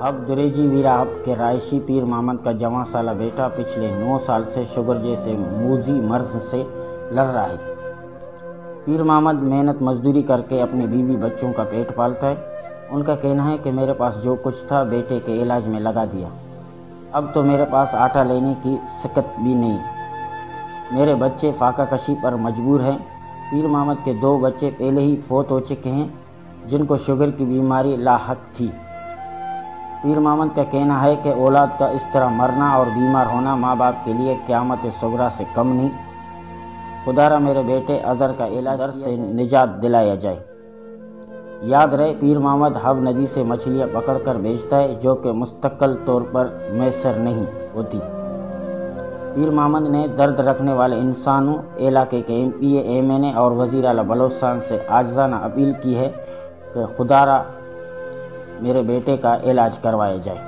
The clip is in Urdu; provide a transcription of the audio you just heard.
اب دریجی ویرا کے رائشی پیر محمد کا جواں سالہ بیٹا پچھلے 9 سال سے شوگر جیسے موذی مرض سے لڑ رہا ہے۔ پیر محمد محنت مزدوری کر کے اپنے بیوی بچوں کا پیٹ پالتا ہے۔ ان کا کہنا ہے کہ میرے پاس جو کچھ تھا بیٹے کے علاج میں لگا دیا، اب تو میرے پاس آٹا لینے کی سکت بھی نہیں، میرے بچے فاقہ کشی پر مجبور ہیں۔ پیر محمد کے 2 بچے پہلے ہی فوت ہو چکے ہیں جن کو شوگر کی بیماری لاحق تھی۔ پیر محمد کا کہنا ہے کہ اولاد کا اس طرح مرنا اور بیمار ہونا ماں باپ کے لیے قیامت صغریٰ سے کم نہیں۔ خدا را میرے بیٹے اظہر کا علاج سے نجات دلایا جائے۔ یاد رہے پیر محمد حب ندی سے مچھلیاں پکڑ کر بیچتا ہے جو کہ مستقل طور پر میسر نہیں ہوتی۔ پیر محمد نے درد رکھنے والے انسانوں، علاقے کے MP، MNA اور وزیر اعلیٰ بلوچستان سے عاجزانہ اپیل کی ہے کہ خدا را میرے بیٹے کا علاج کروایا جائے۔